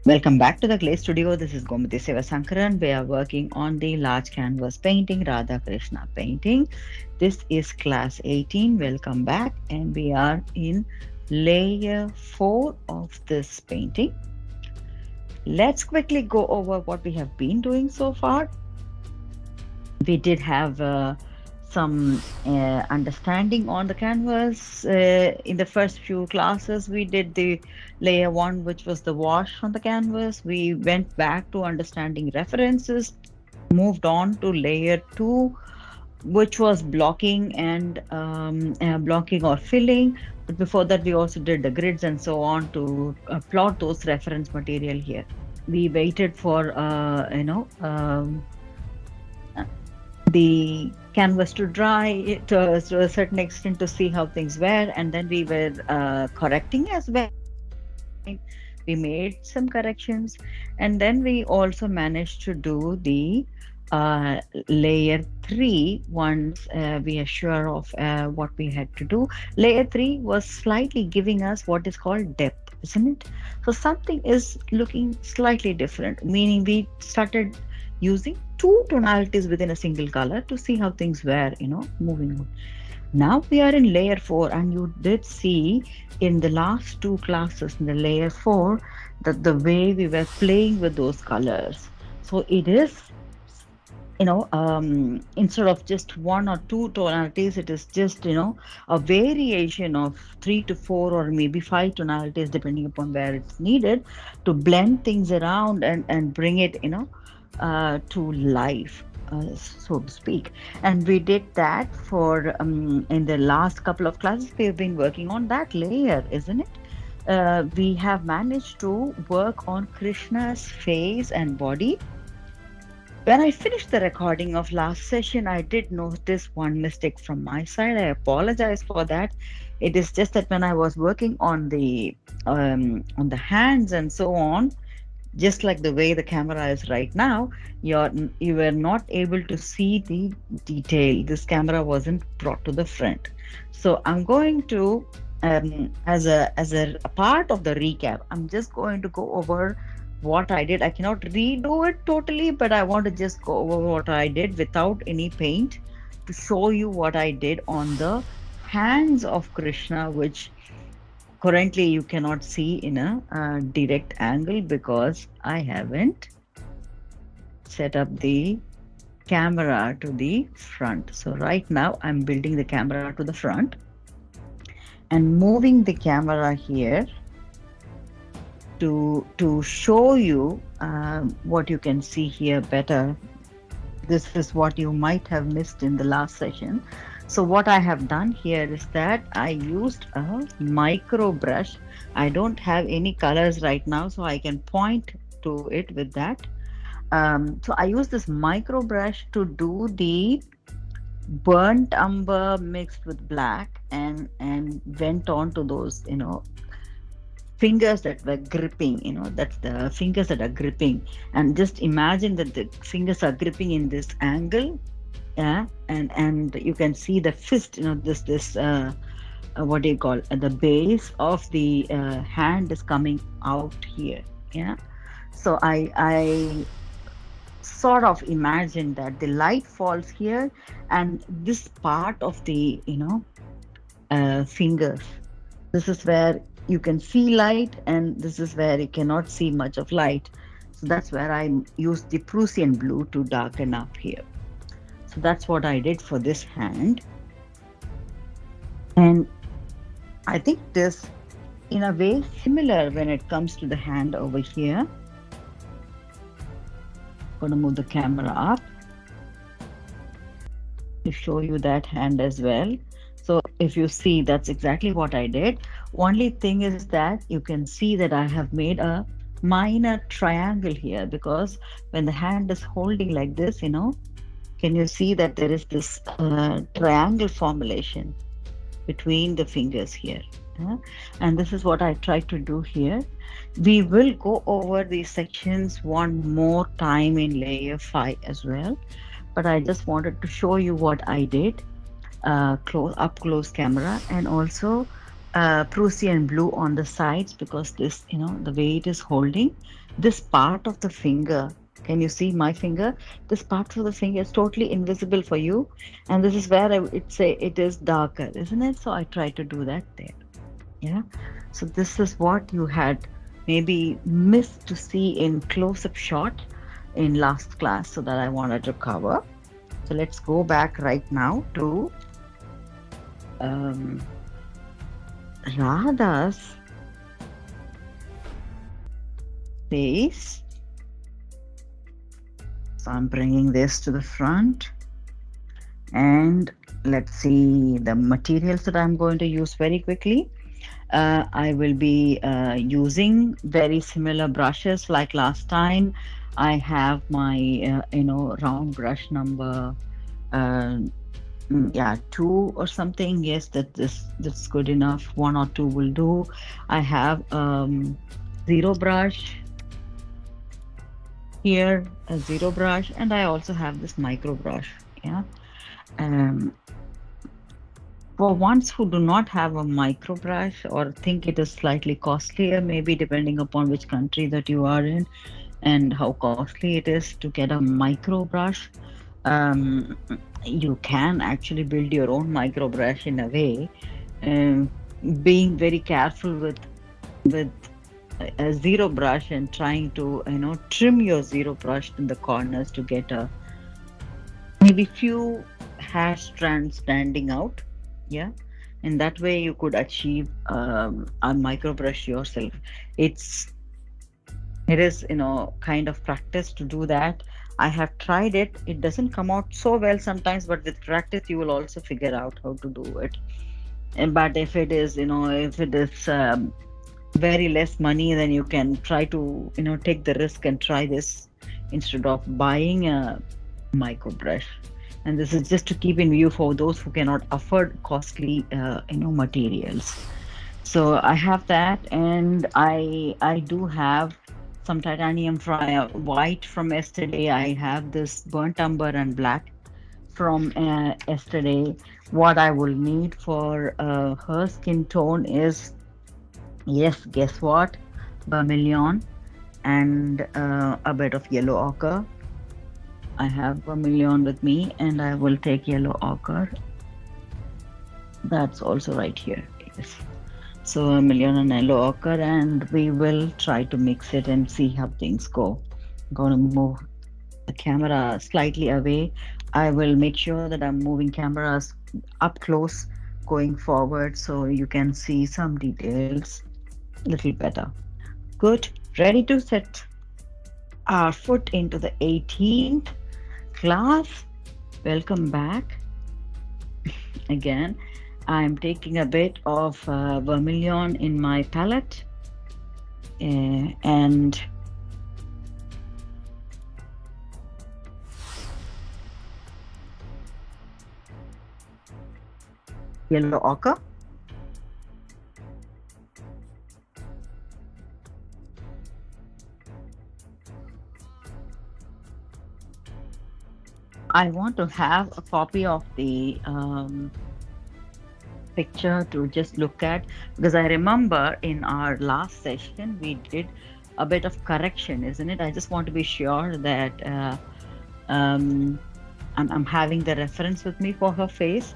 Welcome back to the Clay Studio. This is Gomati Sivasankaran. We are working on the large canvas painting, Radha Krishna painting. This is class 18. Welcome back. And we are in layer 4 of this painting. Let's quickly go over what we have been doing so far. We did have some understanding on the canvas. In the first few classes, we did the layer 1, which was the wash on the canvas. We went back to understanding references, moved on to layer 2, which was blocking and blocking or filling. But before that, we also did the grids and so on to plot those reference material here. We waited for the canvas to dry to a certain extent to see how things were, and then we were correcting as well. We made some corrections, and then we also managed to do the uh, layer 3 once we are sure of what we had to do. Layer 3 was slightly giving us what is called depth, isn't it? So something is looking slightly different, meaning we started using two tonalities within a single color to see how things were, moving on. Now we are in layer 4, and you did see in the last two classes in the layer 4 that the way we were playing with those colors. So it is, instead of just one or two tonalities, it is just, a variation of three to four or maybe five tonalities, depending upon where it's needed to blend things around and bring it, to life, so to speak. And we did that for in the last couple of classes. We've been working on that layer, isn't it? We have managed to work on Krishna's face and body. When I finished the recording of last session, I did notice one mistake from my side. I apologize for that. It is just that when I was working on the hands and so on, just like the way the camera is right now, you were not able to see the detail. This camera wasn't brought to the front. So I'm going to, as a part of the recap, I'm just going to go over what I did. I cannot redo it totally, but I want to just go over what I did without any paint to show you what I did on the hands of Krishna, which currently you cannot see in a direct angle because I haven't set up the camera to the front. So right now I'm building the camera to the front and moving the camera here to show you what you can see here better. This is what you might have missed in the last session. So what I have done here is that I used a micro brush. I don't have any colors right now, so I can point to it with that. So I use this micro brush to do the burnt umber mixed with black, and went on to those, fingers that were gripping, that's the fingers that are gripping. And just imagine that the fingers are gripping in this angle. Yeah, and you can see the fist, this what do you call, the base of the hand is coming out here. Yeah. So I sort of imagine that the light falls here, and this part of the, fingers, this is where you can see light, and this is where you cannot see much of light. So that's where I use the Prussian blue to darken up here. So that's what I did for this hand. And I think this, in a way, similar when it comes to the hand over here. Going to move the camera up to show you that hand as well. So if you see, that's exactly what I did. Only thing is that you can see that I have made a minor triangle here, because when the hand is holding like this, can you see that there is this triangle formulation between the fingers here? And this is what I tried to do here. We will go over these sections one more time in layer 5 as well, but I just wanted to show you what I did, up close camera, and also Prussian blue on the sides, because this, the way it is holding, This part of the finger, can you see my finger? This part of the finger is totally invisible for you, and this is where I would say it is darker, isn't it? So I try to do that there. Yeah. So this is what you had maybe missed to see in close-up shot in last class, so that I wanted to cover. So let's go back right now to um, Radha's face. So I'm bringing this to the front, and let's see the materials that I'm going to use very quickly. I will be using very similar brushes like last time. I have my, round brush number, uh, yeah, two or something. Yes, that's good enough. One or two will do. I have zero brush here, a zero brush, and I also have this micro brush. Yeah. Um, For ones who do not have a micro brush or think it is slightly costlier, maybe depending upon which country that you are in and how costly it is to get a micro brush, um, you can actually build your own micro brush in a way, um, being very careful with a zero brush and trying to trim your zero brush in the corners to get a maybe few hair strands standing out. Yeah. In that way you could achieve a micro brush yourself. It is kind of practice to do that. I have tried it. It doesn't come out so well sometimes, but with practice you will also figure out how to do it. And but if it is very less money, then you can try to take the risk and try this instead of buying a micro brush. And this is just to keep in view for those who cannot afford costly materials. So I have that, and I do have some titanium white from yesterday. I have this burnt umber and black from yesterday. What I will need for her skin tone is, yes, guess what? Vermilion and a bit of yellow ochre. I have vermilion with me, and I will take yellow ochre. That's also right here. Yes. So vermilion and yellow ochre, and we will try to mix it and see how things go. I'm going to move the camera slightly away. I will make sure that I'm moving cameras up close going forward so you can see some details a little better. Good. Ready to set our foot into the 18th class. Welcome back again. I'm taking a bit of vermilion in my palette, and yellow ochre. I want to have a copy of the picture to just look at, because I remember in our last session we did a bit of correction, isn't it? I just want to be sure that um, I'm having the reference with me for her face,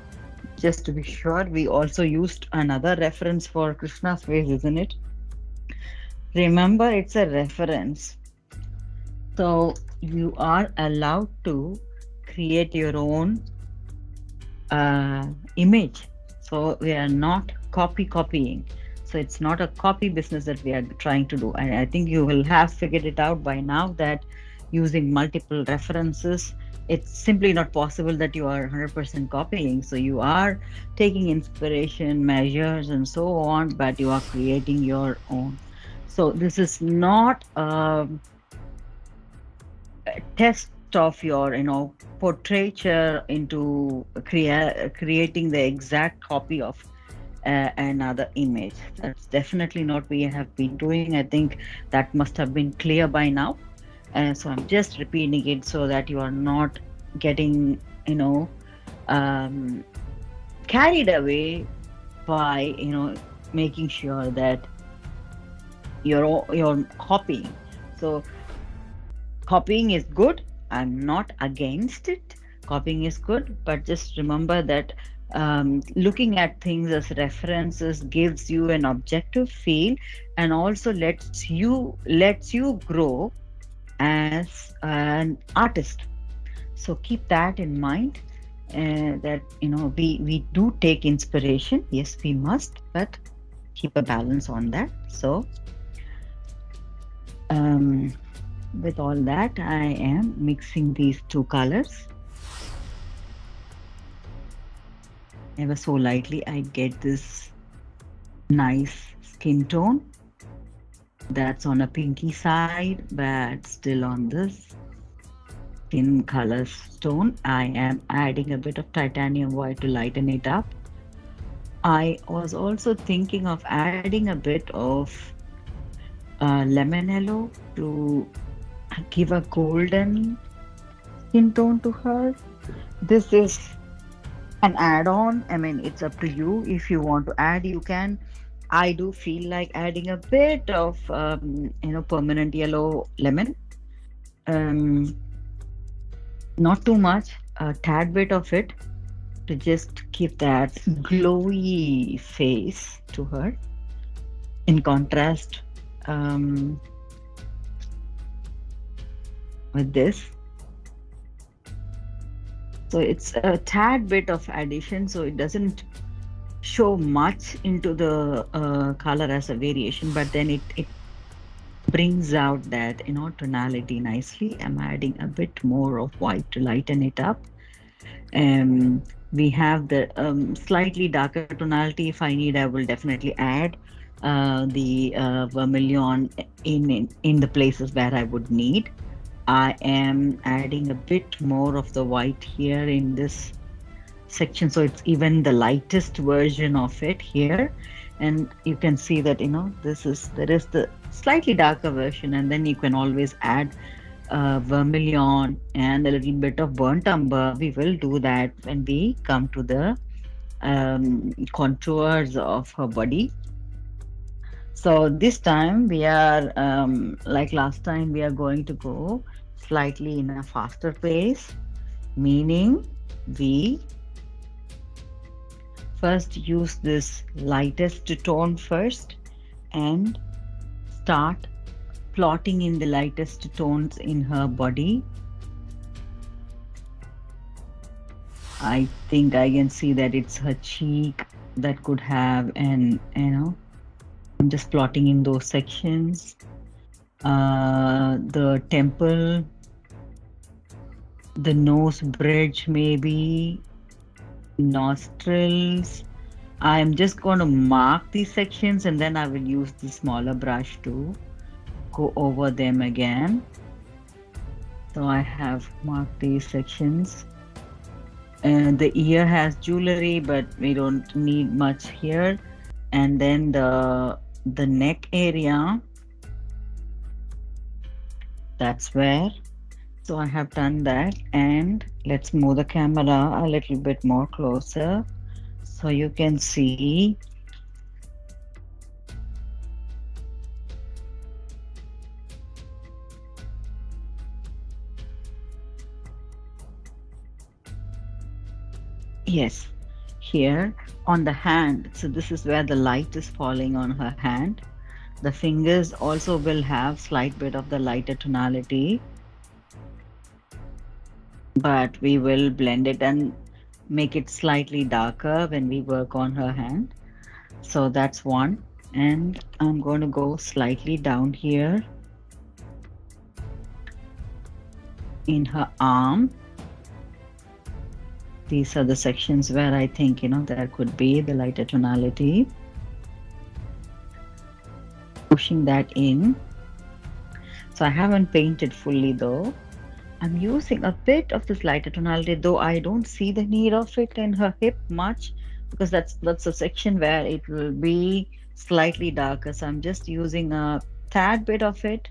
just to be sure. We also used another reference for Krishna's face, isn't it? Remember, it's a reference. So you are allowed to create your own image. So we are not copying. So it's not a copy business that we are trying to do. And I think you will have figured it out by now that using multiple references, it's simply not possible that you are 100% copying. So you are taking inspiration, measures, and so on, but you are creating your own. So this is not a test of your portraiture into creating the exact copy of another image. That's definitely not we have been doing. I think that must have been clear by now, so I'm just repeating it so that you are not getting um, carried away by making sure that you're copying. So copying is good. I'm not against it. Copying is good, but just remember that looking at things as references gives you an objective feel, and also lets you grow as an artist. So keep that in mind. That we do take inspiration. Yes, we must, but keep a balance on that. So um, with all that, I am mixing these two colors ever so lightly. I get this nice skin tone that's on a pinky side, but still on this skin color stone. I am adding a bit of titanium white to lighten it up. I was also thinking of adding a bit of lemon yellow to give a golden skin tone to her. This is an add-on. I mean, it's up to you. If you want to add, you can. I do feel like adding a bit of permanent yellow lemon. Um, Not too much, a tad bit of it to just give that glowy face to her. In contrast, um, with this, so it's a tad bit of addition, so it doesn't show much into the color as a variation, but then it brings out that tonality nicely. I'm adding a bit more of white to lighten it up. We have the slightly darker tonality. If I need, I will definitely add the vermilion in the places where I would need. I am adding a bit more of the white here in this section, so it's even the lightest version of it here. And you can see that there is the slightly darker version, and then you can always add vermilion and a little bit of burnt umber. We will do that when we come to the contours of her body. So this time we are, like last time, we are going to go slightly in a faster pace, meaning we first use this lightest tone first and start plotting in the lightest tones in her body. I think I can see that it's her cheek that could have, and I'm just plotting in those sections. The temple, the nose bridge, maybe nostrils. I'm just going to mark these sections, and then I will use the smaller brush to go over them again. So I have marked these sections. And the ear has jewelry, but we don't need much here. And then the neck area, that's where. So I have done that, and let's move the camera a little bit more closer so you can see. Yes, here on the hand. So this is where the light is falling on her hand. The fingers also will have slight bit of the lighter tonality, but we will blend it and make it slightly darker when we work on her hand. So that's one. And I'm going to go slightly down here in her arm. These are the sections where I think, there could be the lighter tonality. Pushing that in. So I haven't painted fully though. I'm using a bit of this lighter tonality, though I don't see the need of it in her hip much, because that's a section where it will be slightly darker. So I'm just using a tad bit of it,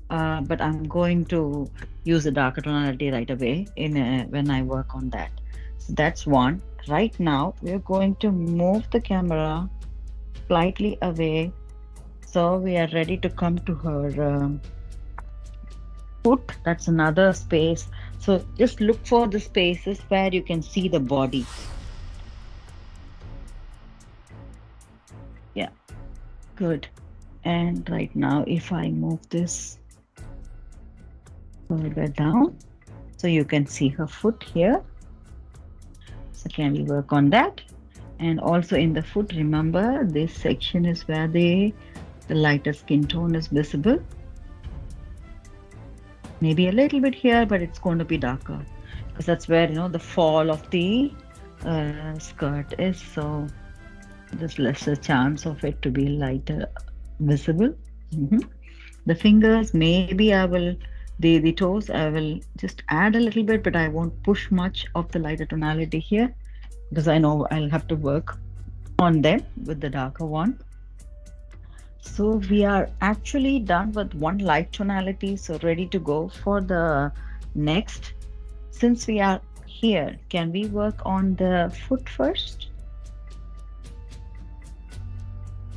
but I'm going to use the darker tonality right away when I work on that. So that's one. Right now, we're going to move the camera slightly away, so we are ready to come to her foot, that's another space. So just look for the spaces where you can see the body. Yeah, good. And right now, if I move this further down, so you can see her foot here. So can we work on that? And also in the foot, remember this section is where the lighter skin tone is visible. Maybe a little bit here, but it's going to be darker because that's where the fall of the skirt is. So there's lesser chance of it to be lighter visible. Mhm. The fingers, maybe I will, the toes, I will just add a little bit, but I won't push much of the lighter tonality here because I know I'll have to work on them with the darker one. So we are actually done with one light tonality, so ready to go for the next. Since we are here, can we work on the foot first?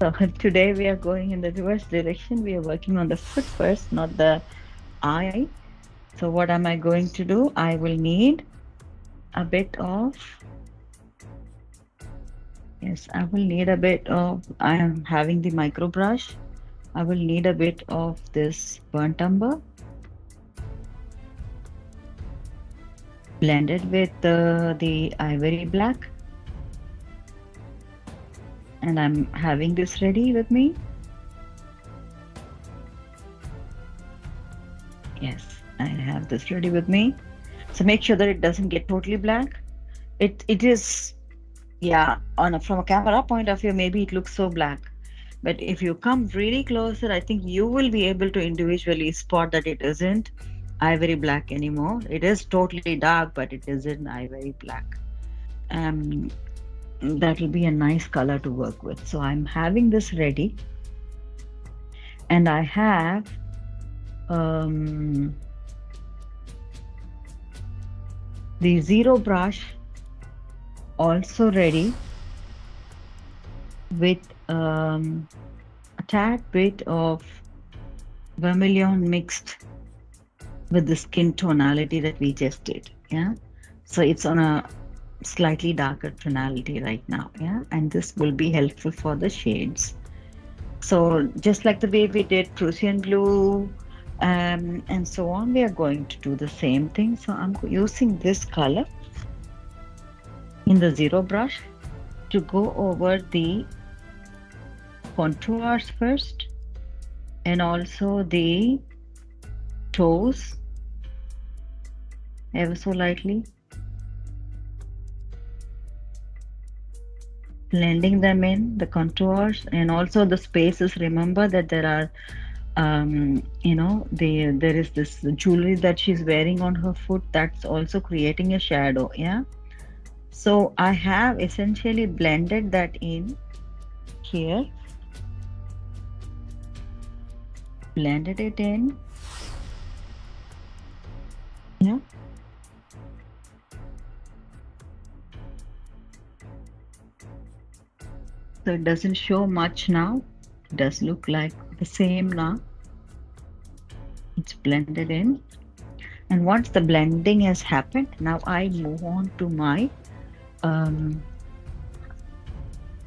So today we are going in the reverse direction. We are working on the foot first, not the eye. So what am I going to do? I will need a bit of, yes, I will need a bit of, I am having the micro brush. I will need a bit of this burnt umber blended with the ivory black. And I'm having this ready with me. Yes, I have this ready with me. So make sure that it doesn't get totally black. It is, yeah, from a camera point of view, maybe it looks so black. But if you come really closer, I think you will be able to individually spot that it isn't ivory black anymore. It is totally dark, but it isn't ivory black. Um, that will be a nice color to work with. So I'm having this ready, and I have the zero brush also ready with a tad bit of vermilion mixed with the skin tonality that we just did. Yeah, so it's on a slightly darker tonality right now. Yeah, and this will be helpful for the shades. So just like the way we did Prussian blue and so on, we are going to do the same thing. So I'm using this color in the zero brush to go over the contours first and also the toes ever so lightly, blending them in the contours and also the spaces. Remember that there are there is this jewelry that she's wearing on her foot that's also creating a shadow. Yeah, so I have essentially blended that in here, blended it in. Yeah, so it doesn't show much now. It does look like the same now. It's blended in. And once the blending has happened, now I move on to my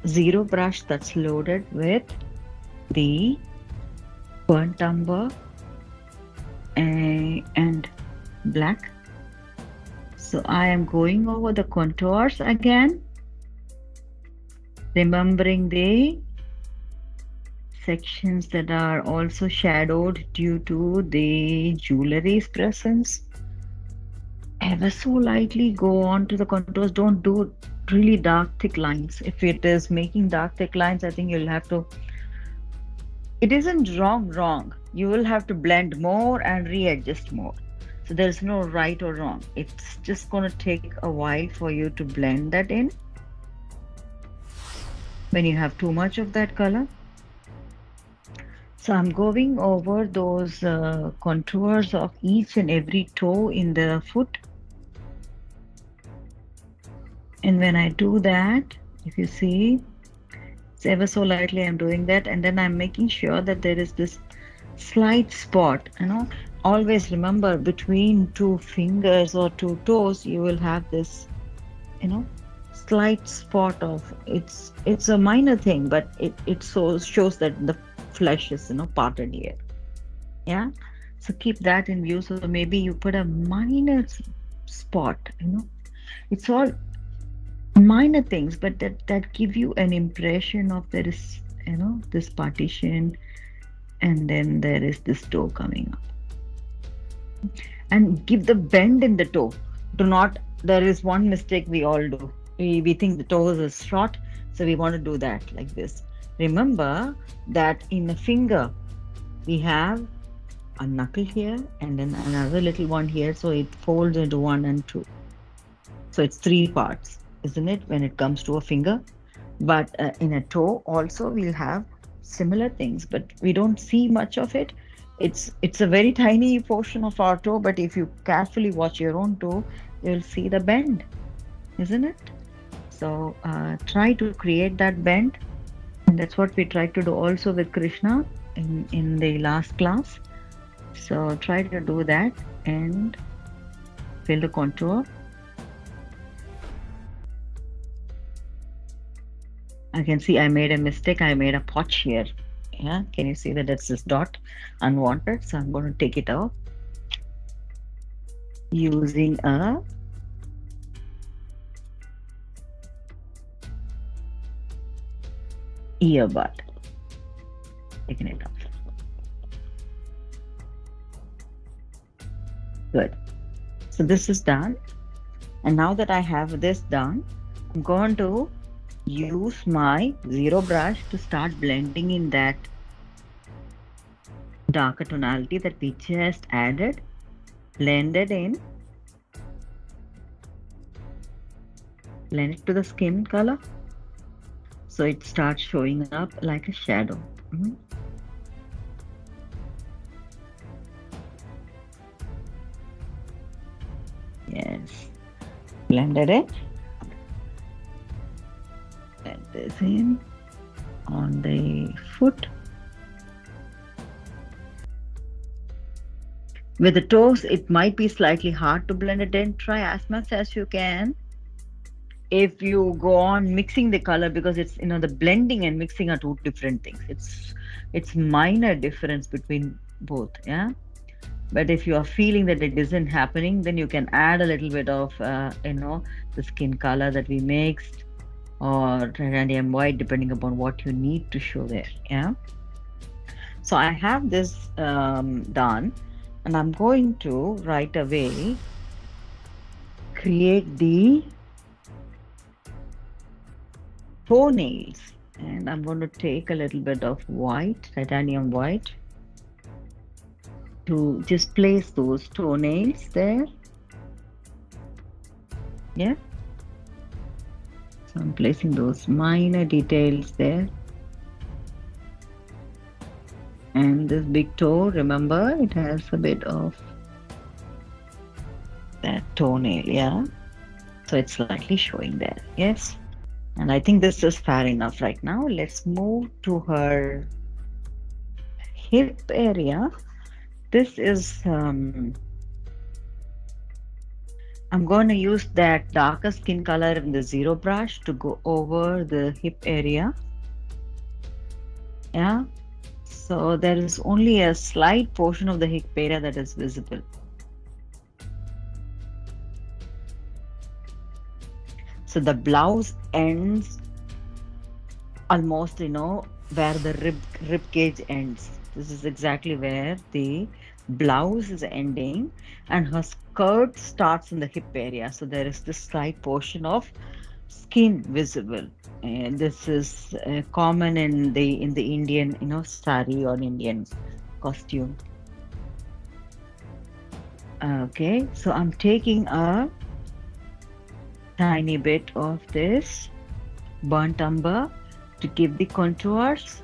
zero brush that's loaded with the burnt umber and black. So I am going over the contours again, remembering the sections that are also shadowed due to the jewelry's presence. Ever so lightly go on to the contours. Don't do really dark thick lines. If it is making dark thick lines, I think you'll have to, it isn't wrong. You will have to blend more and readjust more. So there's no right or wrong. It's just going to take a while for you to blend that in when you have too much of that color. So I'm going over those contours of each and every toe in the foot. And when I do that, if you see, it's ever so lightly I'm doing that, and then I'm making sure that there is this slight spot, always remember between two fingers or two toes, you will have this, you know, slight spot of it's a minor thing, but it shows that the flesh is, parted here. Yeah. So keep that in view. So maybe you put a minor spot, it's all minor things, but that give you an impression of there is, this partition, and then there is this toe coming up. And give the bend in the toe. Do not, there is one mistake we all do. We think the toes is short, so we want to do that like this. Remember that in a finger, we have a knuckle here and then another little one here, so it folds into one and two. So it's three parts, isn't it, when it comes to a finger? But in a toe also we'll have similar things, but we don't see much of it. It's a very tiny portion of our toe, but if you carefully watch your own toe, you'll see the bend, isn't it? So try to create that bend, and that's what we tried to do also with Krishna in the last class. So try to do that and fill the contour. I can see I made a mistake. I made a potch here. Yeah, can you see that that's this dot unwanted? So I'm going to take it out using a earbud. Taking it off. Good. So this is done. And now that I have this done, I'm going to use my zero brush to start blending in that darker tonality that we just added. Blend it in. Blend it to the skin color, so it starts showing up like a shadow. Yes, blended it. Blend this in on the foot. With the toes, it might be slightly hard to blend it in. Try as much as you can. If you go on mixing the color, because it's, the blending and mixing are two different things. It's minor difference between both. Yeah. But if you are feeling that it isn't happening, then you can add a little bit of, the skin color that we mixed, or titanium white, depending upon what you need to show there. Yeah. So I have this done, and I'm going to right away create the toenails. And I'm going to take a little bit of white, titanium white, to just place those toenails there. Yeah. So I'm placing those minor details there. And this big toe, remember, it has a bit of that toenail, yeah? So it's slightly showing there, yes? And I think this is fair enough right now. Let's move to her hip area. This is, I'm going to use that darker skin color in the zero brush to go over the hip area. Yeah. So there is only a slight portion of the hip area that is visible. So the blouse ends almost, where the rib cage ends. This is exactly where the blouse is ending, and her skirt starts in the hip area. So there is this slight portion of skin visible, and this is common in the Indian, sari or Indian costume. Okay, so I'm taking a tiny bit of this burnt umber to give the contours.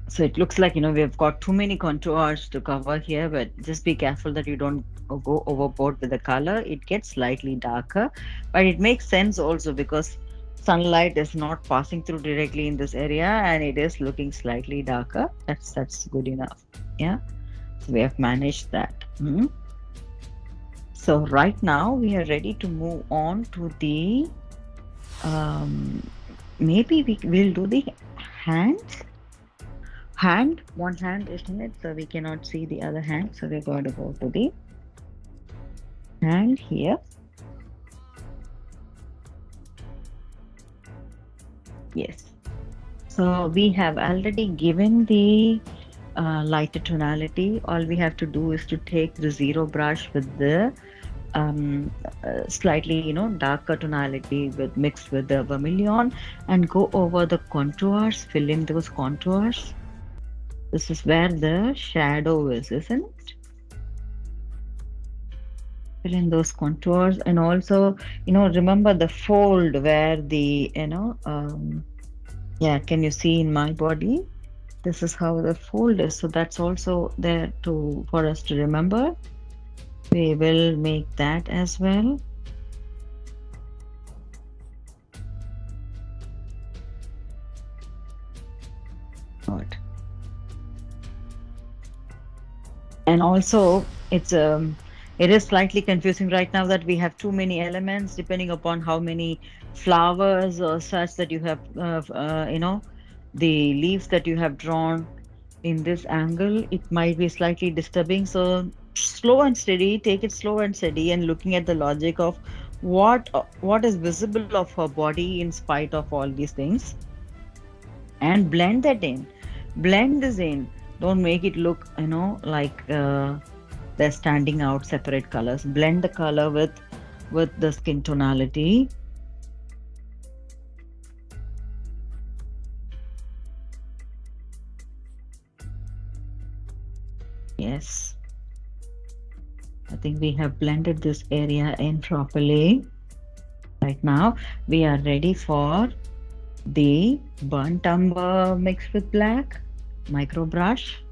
So it looks like, we've got too many contours to cover here, but just be careful that you don't go overboard with the color, it gets slightly darker. But it makes sense also because sunlight is not passing through directly in this area and it is looking slightly darker. That's good enough. Yeah. So we have managed that. So right now we are ready to move on to the um, maybe will do the hands. One hand, isn't it? So we cannot see the other hand. So we're going to go to the hand here. Yes. So we have already given the lighter tonality. All we have to do is to take the zero brush with the slightly, darker tonality with mixed with the vermilion and go over the contours, fill in those contours. This is where the shadow is, isn't it? Fill in those contours and also, remember the fold where the, yeah, can you see in my body? This is how the fold is. So that's also there for us to remember. We will make that as well. Good. And also it is slightly confusing right now that we have too many elements depending upon how many flowers or such that you have the leaves that you have drawn in this angle. It might be slightly disturbing, so slow and steady, take it slow and steady and looking at the logic of what is visible of her body in spite of all these things, and blend that in, blend this in. Don't make it look like they're standing out separate colors. Blend the color with the skin tonality. Yes, I think we have blended this area in properly. Right now we are ready for the burnt umber mixed with black micro brush.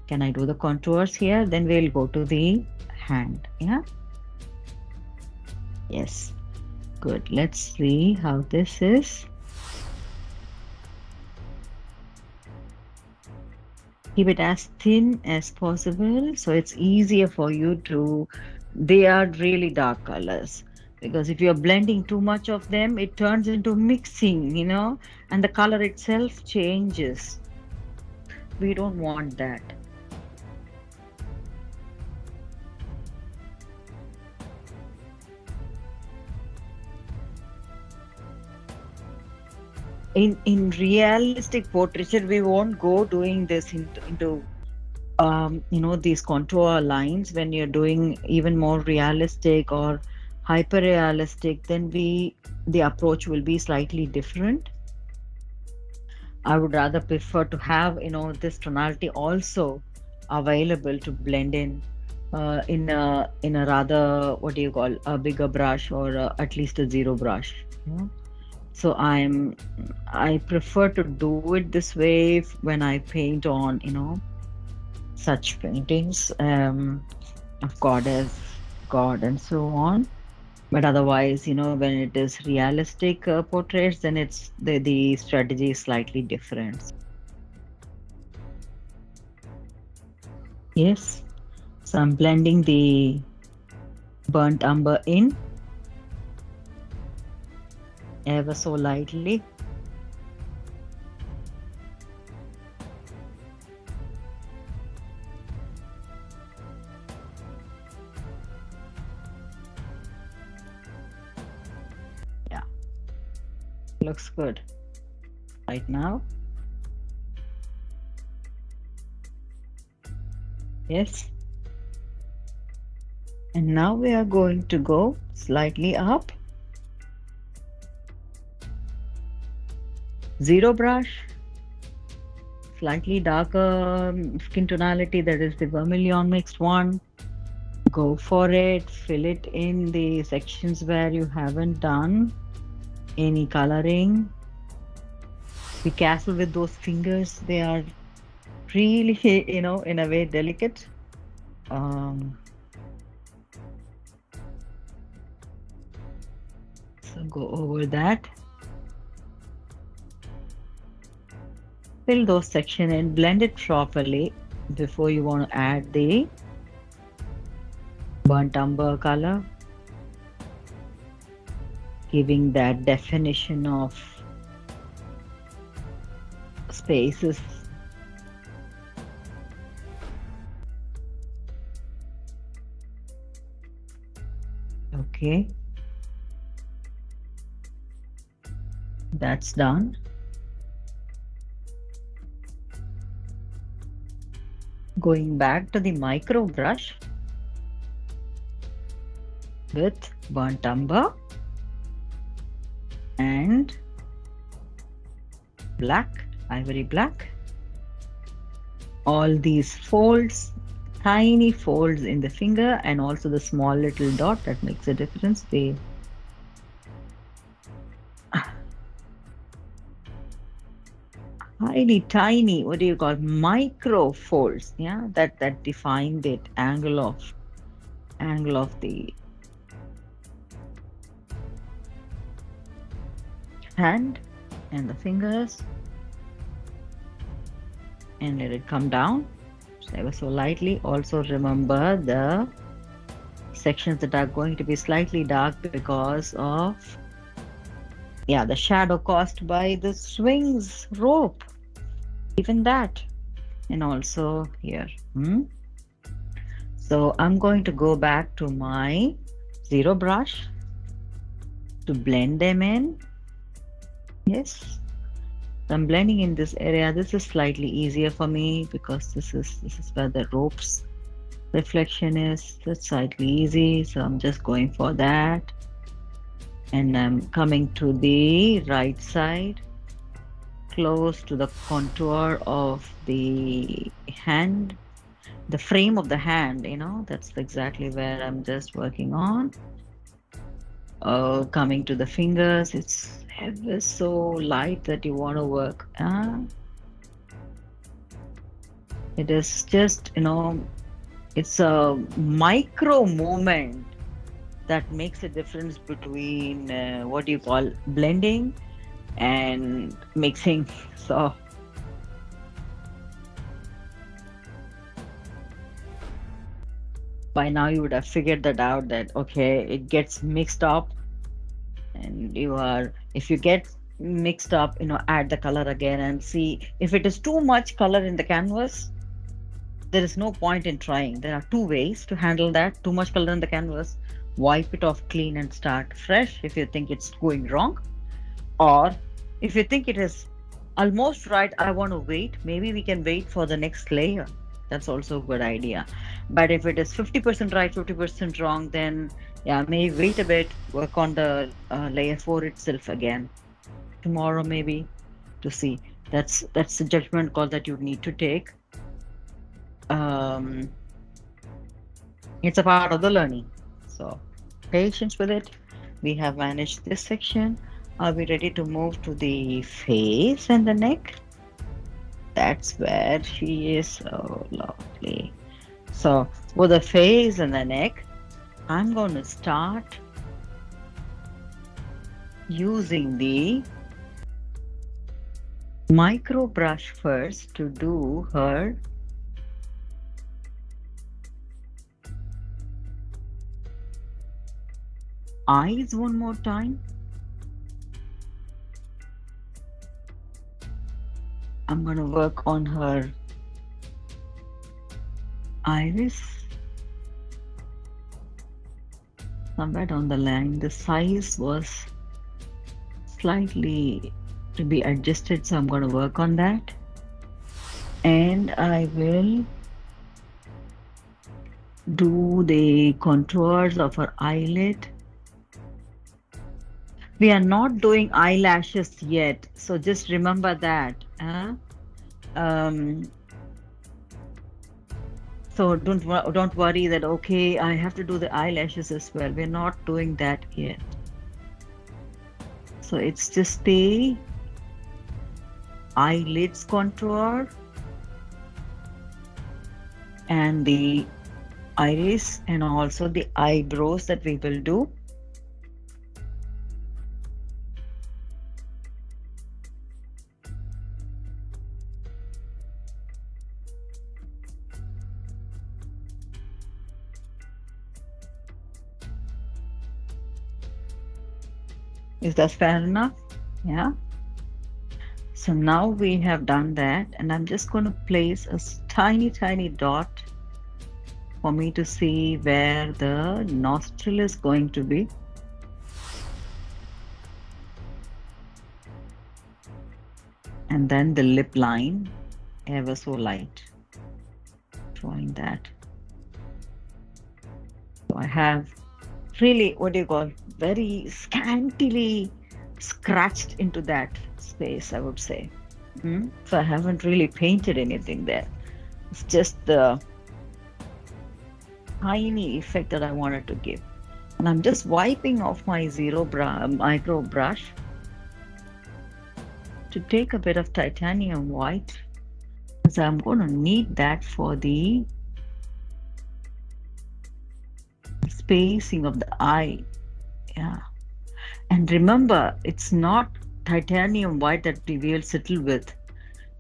Can I do the contours here? Then we'll go to the hand. Yeah. Yes. Good. Let's see how this is. Keep it as thin as possible so it's easier for you to. They are really dark colors because if you're blending too much of them, it turns into mixing, and the color itself changes. We don't want that. In realistic portraiture, we won't go doing this into these contour lines. When you're doing even more realistic or hyper realistic, then the approach will be slightly different. I would rather prefer to have this tonality also available to blend in a rather, what do you call, a bigger brush or at least a zero brush. So I prefer to do it this way when I paint on such paintings of goddess, god, and so on. But otherwise, when it is realistic portraits, then it's the strategy is slightly different. Yes, so I'm blending the burnt umber in ever so lightly. Yeah, looks good right now. Yes. And now we are going to go slightly up. Zero brush, slightly darker skin tonality, that is the vermilion mixed one. Go for it, fill it in the sections where you haven't done any coloring. Be careful with those fingers, they are really, in a way delicate. Um, So go over that. Fill those sections and blend it properly before you want to add the burnt umber color, giving that definition of spaces. Okay, that's done. Going back to the micro brush with burnt umber and black, ivory black. All these folds, tiny folds in the finger, and also the small little dot that makes a difference. They highly tiny, what do you call, micro folds, yeah, that define the angle of the hand and the fingers, and let it come down ever so lightly. Also remember the sections that are going to be slightly dark because of, yeah, the shadow caused by the swings rope, even that, and also here. So I'm going to go back to my zero brush to blend them in. Yes, I'm blending in this area. This is slightly easier for me because this is where the ropes reflection is. That's slightly easy, so I'm just going for that. And I'm coming to the right side, close to the contour of the hand, the frame of the hand, that's exactly where I'm just working on. Coming to the fingers, it's ever so light that you want to work. It is just, it's a micro movement that makes a difference between what do you call blending and mixing. So by now you would have figured that out, that okay, it gets mixed up, and if you get mixed up, add the color again and see. If it is too much color in the canvas, there is no point in trying. There are two ways to handle that. Too much color in the canvas, wipe it off clean and start fresh if you think it's going wrong. Or if you think it is almost right, I want to wait, maybe we can wait for the next layer. That's also a good idea. But if it is 50% right, 50% wrong, then yeah, maybe wait a bit, work on the layer 4 itself again tomorrow maybe, to see. That's the judgment call that you need to take. It's a part of the learning, so patience with it. We have managed this section. Are we ready to move to the face and the neck? That's where she is. So lovely. So with the face and the neck, I'm going to start using the micro brush first to do her eyes one more time. I'm going to work on her iris. Somewhere down the line, the size was slightly to be adjusted, so I'm going to work on that. And I will do the contours of her eyelid. We are not doing eyelashes yet, so just remember that. So don't worry that okay, I have to do the eyelashes as well. We're not doing that yet. So it's just the eyelids contour and the iris and also the eyebrows that we will do. Is that fair enough? Yeah. So now we have done that, and I'm just going to place a tiny, tiny dot for me to see where the nostril is going to be. And then the lip line, ever so light, drawing that. So I have really, what do you call, very scantily scratched into that space, I would say. So I haven't really painted anything there. It's just the tiny effect that I wanted to give. And I'm just wiping off my micro brush to take a bit of titanium white, because I'm going to need that for the spacing of the eye. Yeah. And remember, it's not titanium white that we will settle with.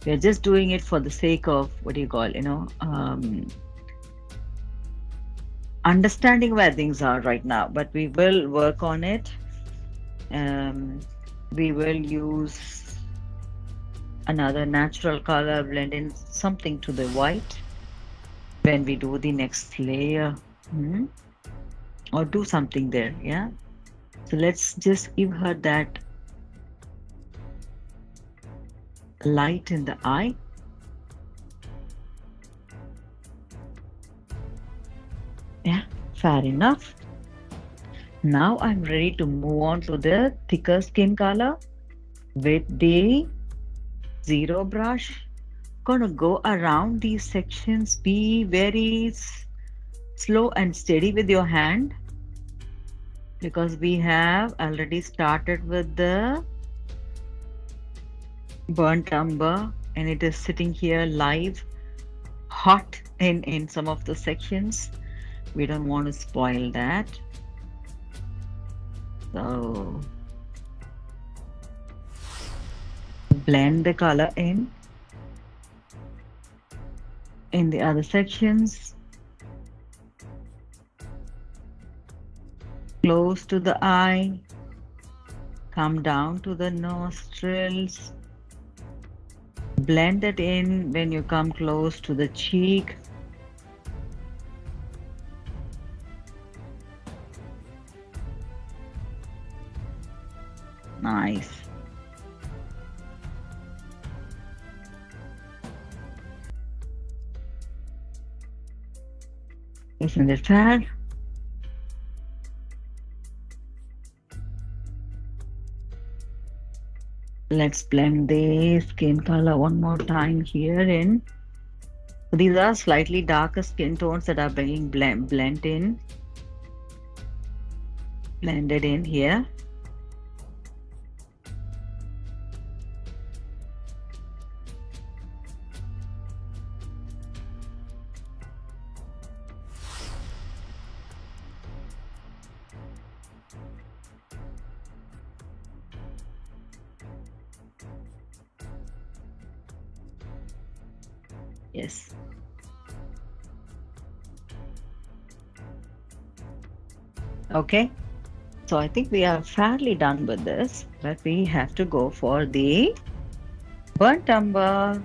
We're just doing it for the sake of, what do you call, understanding where things are right now. But we will work on it. Um, we will use another natural color, blend in something to the white when we do the next layer. Or do something there. Yeah. So let's just give her that light in the eye. Yeah, fair enough. Now I'm ready to move on to the thicker skin color with the zero brush. Gonna go around these sections. Be very slow and steady with your hand, because we have already started with the burnt umber and it is sitting here live hot in some of the sections. We don't want to spoil that. So blend the color in the other sections, close to the eye, come down to the nostrils, blend it in when you come close to the cheek. Nice. Isn't it fair? Let's blend the skin color one more time here in. So these are slightly darker skin tones that are being blended in here. Yes. Okay. So I think we are fairly done with this, but we have to go for the burnt umber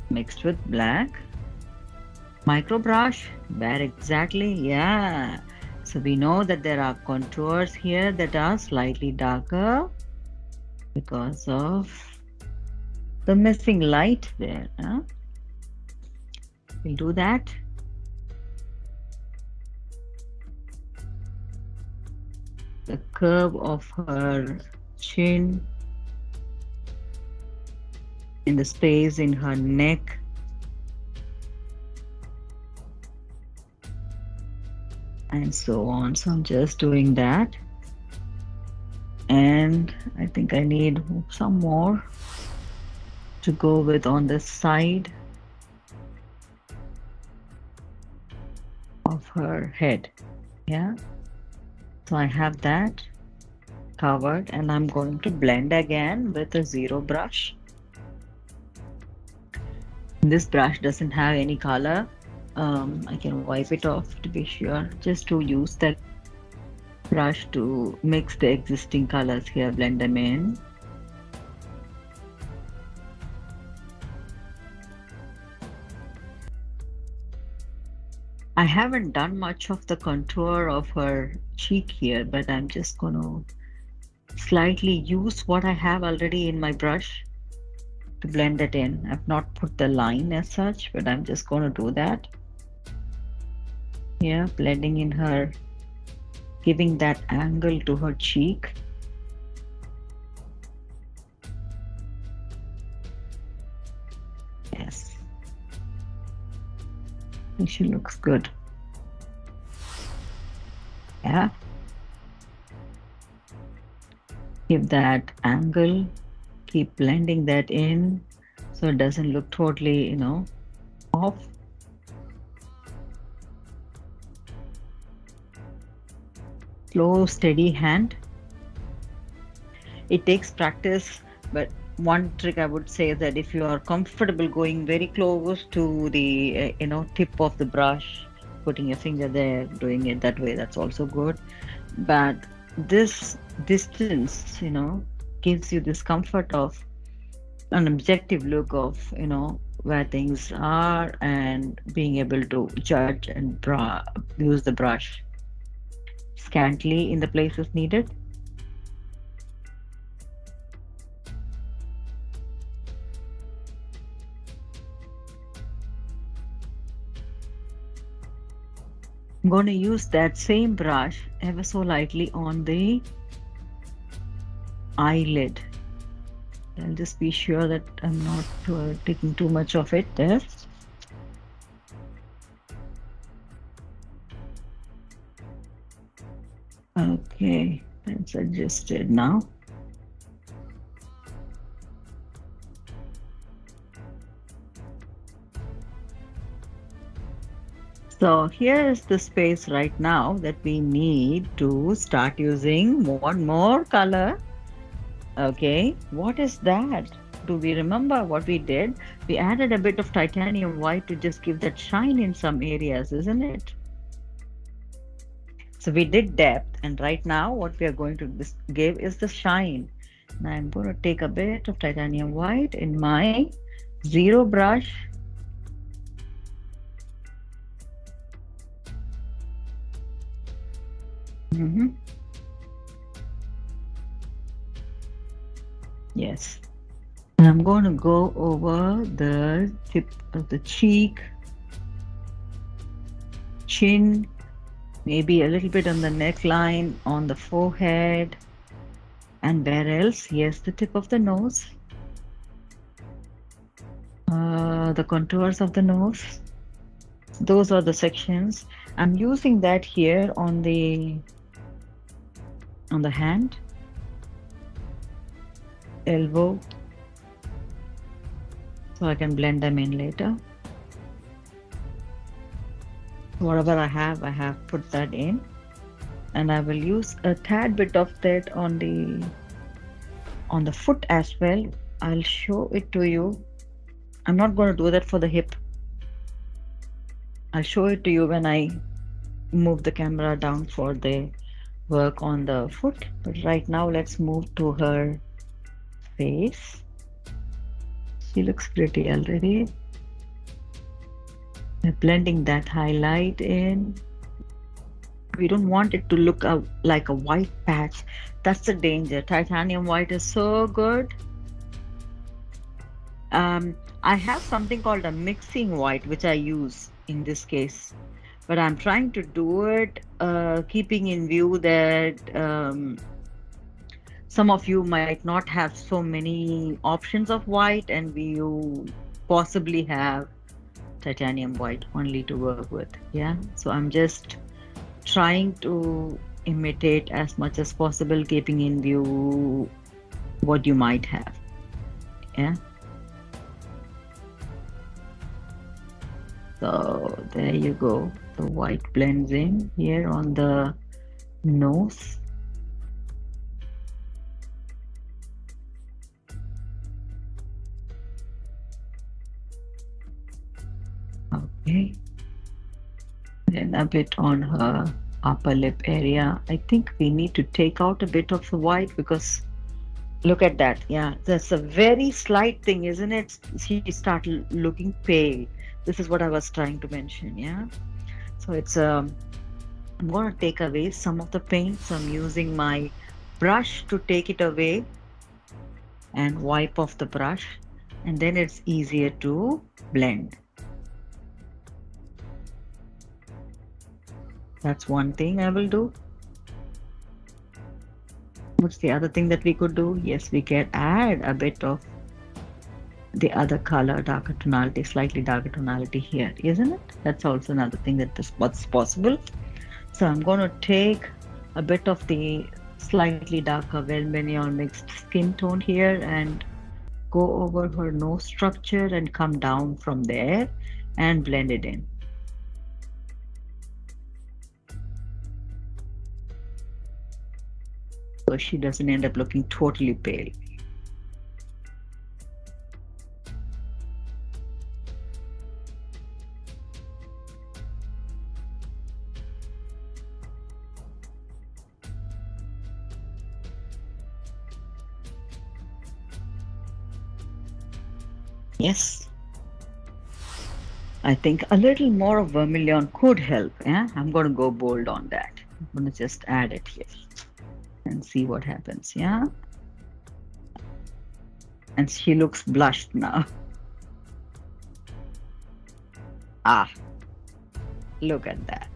mixed with black. Micro brush, where exactly? Yeah. So we know that there are contours here that are slightly darker because of the missing light there. Huh? We'll do that. The curve of her chin, in the space in her neck, and so on. So I'm just doing that. And I think I need some more to go with on the side of her head. Yeah. So I have that covered, and I'm going to blend again with a zero brush. This brush doesn't have any color. I can wipe it off to be sure, just to use that brush to mix the existing colors here, blend them in. I haven't done much of the contour of her cheek here, but I'm just going to slightly use what I have already in my brush to blend it in. I've not put the line as such, but I'm just going to do that. Yeah, blending in her, giving that angle to her cheek. Yes, I think she looks good. Yeah, give that angle, keep blending that in so it doesn't look totally, off. Slow, steady hand. It takes practice, but one trick I would say is that if you are comfortable going very close to the tip of the brush, putting your finger there, doing it that way, that's also good. But this distance, gives you this comfort of an objective look of where things are and being able to judge and use the brush scantily in the places needed. I'm going to use that same brush ever so lightly on the eyelid. I'll just be sure that I'm not taking too much of it there. Okay, that's adjusted now. So here is the space right now that we need to start using one more color. Okay, what is that? Do we remember what we did? We added a bit of titanium white to just give that shine in some areas, isn't it? So we did depth, and right now what we are going to give is the shine. Now I'm going to take a bit of titanium white in my zero brush. Yes. And I'm going to go over the tip of the cheek, chin, maybe a little bit on the neckline, on the forehead, and where else? Yes, the tip of the nose, the contours of the nose. Those are the sections. I'm using that here on the hand, elbow, so I can blend them in later. Whatever I have put that in, and I will use a tad bit of that on the foot as well. I'll show it to you. I'm not going to do that for the hip. I'll show it to you when I move the camera down for the work on the foot. But right now, let's move to her face. She looks pretty already. We're blending that highlight in. We don't want it to look like a white patch. That's the danger. Titanium white is so good. I have something called a mixing white, which I use in this case. But I'm trying to do it, keeping in view that some of you might not have so many options of white, and you possibly have titanium white only to work with. Yeah, so I'm just trying to imitate as much as possible, keeping in view what you might have. Yeah. So there you go. The white blends in here on the nose. Okay. Then a bit on her upper lip area. I think we need to take out a bit of the white because look at that. Yeah, that's a very slight thing, isn't it? She started looking pale. This is what I was trying to mention. Yeah. So I'm going to take away some of the paint. So I'm using my brush to take it away and wipe off the brush. And then it's easier to blend. That's one thing I will do. What's the other thing that we could do? Yes, we can add a bit of the other color, darker tonality, slightly darker tonality here, isn't it? That's also another thing that is what's possible. So I'm going to take a bit of the slightly darker vermilion mixed skin tone here and go over her nose structure and come down from there and blend it in. So she doesn't end up looking totally pale. Yes, I think a little more of vermilion could help. Yeah, I'm going to go bold on that. I'm going to just add it here and see what happens. Yeah, and she looks blushed now. Ah, look at that.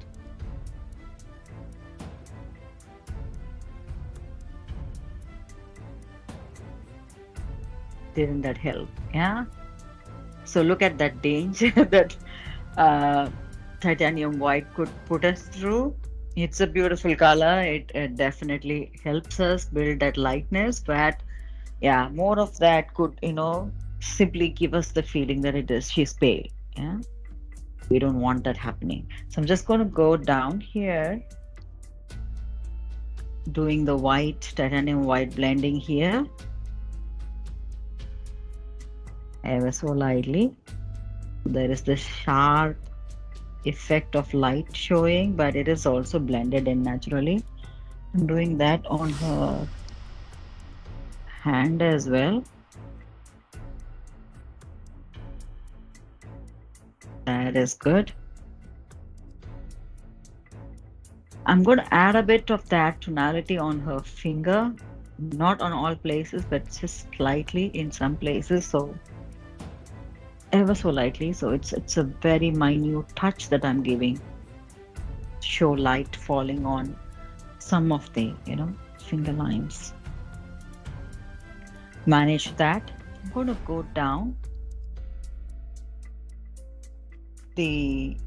Didn't that help? Yeah. So look at that danger that uh, titanium white could put us through. It's a beautiful color. It definitely helps us build that lightness, but yeah, more of that could, simply give us the feeling that she's pale. Yeah, we don't want that happening. So I'm just going to go down here, doing the white, titanium white blending here, ever so lightly. There is this sharp effect of light showing, but it is also blended in naturally. I'm doing that on her hand as well. That is good. I'm going to add a bit of that tonality on her finger, not on all places, but just slightly in some places. So ever so lightly. So it's a very minute touch that I'm giving. Show light falling on some of the, finger lines. Manage that. I'm going to go down the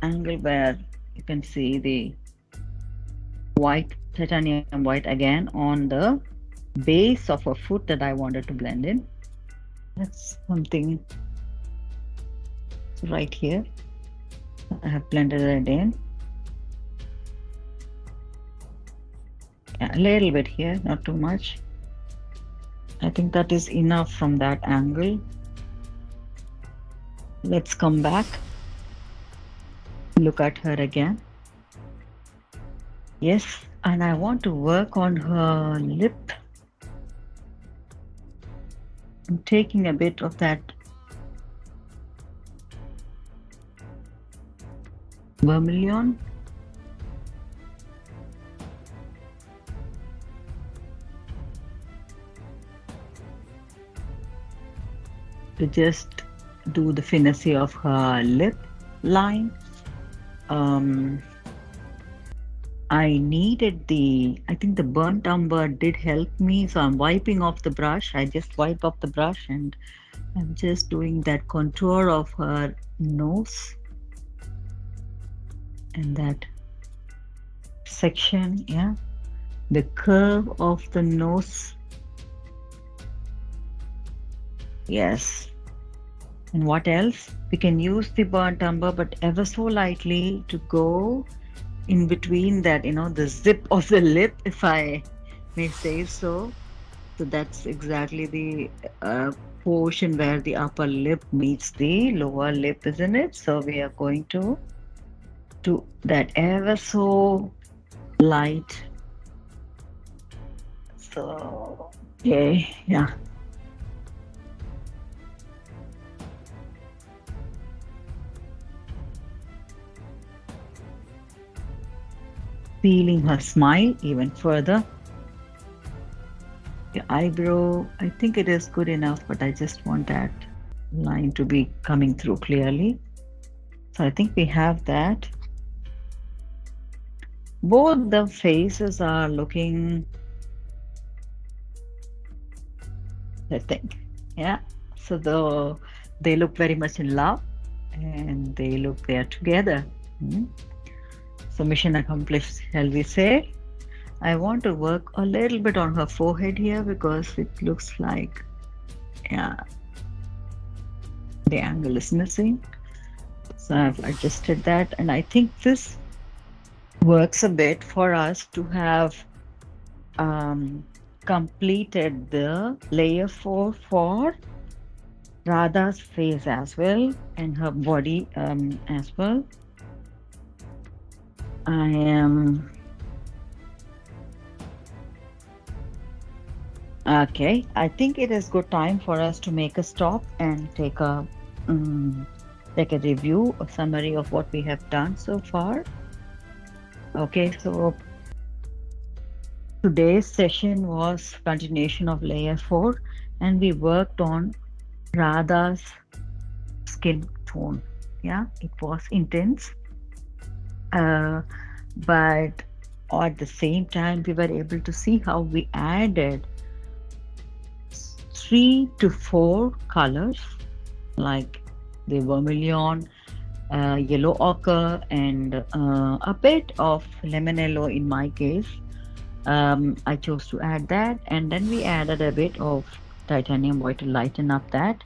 angle where you can see the white, titanium white again on the base of a foot that I wanted to blend in. That's something right here. I have blended it in. A little bit here, not too much. I think that is enough from that angle. Let's come back. Look at her again. Yes, and I want to work on her lip. I'm taking a bit of that vermilion. To just do the finesse of her lip line. I think the burnt umber did help me. So I'm wiping off the brush. I just wipe off the brush and I'm just doing that contour of her nose and that section. Yeah. The curve of the nose. Yes. And what else? We can use the burnt umber, but ever so lightly to go in between that, the zip of the lip, if I may say so. So that's exactly the portion where the upper lip meets the lower lip, isn't it? So we are going to to that ever so light. So, okay, yeah, feeling her smile even further. The eyebrow, I think it is good enough, but I just want that line to be coming through clearly. So I think we have that. Both the faces are looking, I think, yeah. So they look very much in love, and they are together. Hmm. So mission accomplished, shall we say? I want to work a little bit on her forehead here because it looks like, yeah, the angle is missing. So I've adjusted that, and I think this works a bit for us to have um, completed the layer 4 for Radha's face as well and her body as well. I am okay. I think it is good time for us to make a stop and um, take a review, a summary of what we have done so far. Okay, so today's session was continuation of layer 4, and we worked on Radha's skin tone. Yeah, it was intense, uh, but at the same time, we were able to see how we added 3 to 4 colors like the vermilion, yellow ochre, and a bit of lemon yellow in my case. I chose to add that, and then we added a bit of titanium white to lighten up that.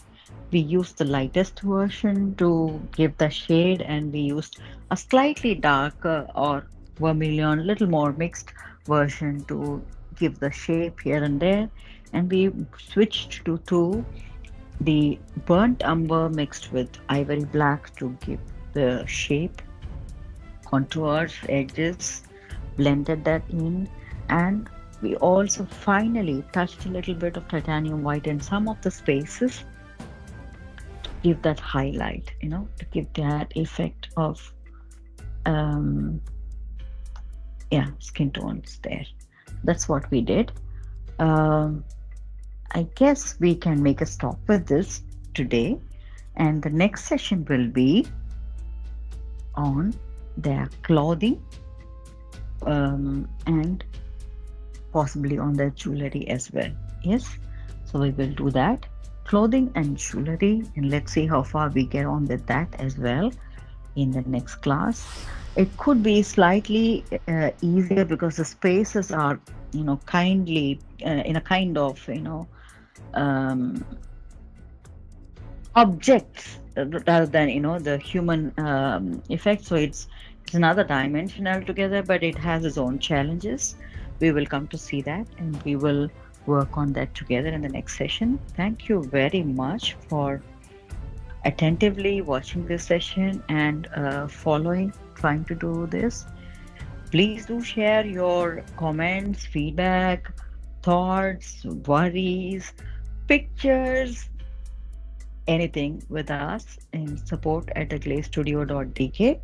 We used the lightest version to give the shade, and we used a slightly darker or vermilion, little more mixed version to give the shape here and there. And we switched to the burnt umber mixed with ivory black to give the shape, contours, edges, blended that in, and we also finally touched a little bit of titanium white in some of the spaces to give that highlight, to give that effect of um, yeah, skin tones there. That's what we did. Um, I guess we can make a stop with this today, and the next session will be on their clothing and possibly on their jewelry as well. Yes, so we will do that, clothing and jewelry, and let's see how far we get on with that as well in the next class. It could be slightly easier because the spaces are, kindly in a kind of, um, objects rather than the human effect. So it's another dimension altogether, but it has its own challenges. We will come to see that, and we will work on that together in the next session. Thank you very much for attentively watching this session and following, trying to do this. Please do share your comments, feedback, thoughts, worries, pictures, anything with us in support at theglazestudio.dk.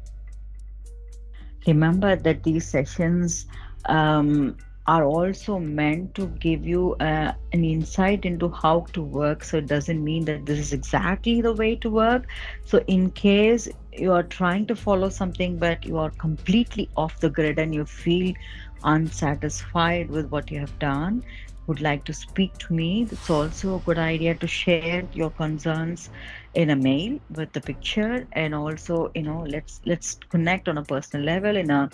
Remember that these sessions are also meant to give you an insight into how to work. So it doesn't mean that this is exactly the way to work. So in case you are trying to follow something but you are completely off the grid and you feel unsatisfied with what you have done, would like to speak to me, it's also a good idea to share your concerns in a mail with the picture, and also let's connect on a personal level in a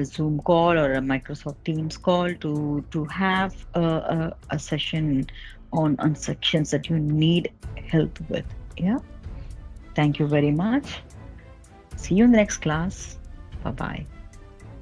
Zoom call or a Microsoft Teams call to have a session on sections that you need help with. Yeah, thank you very much. See you in the next class. Bye bye.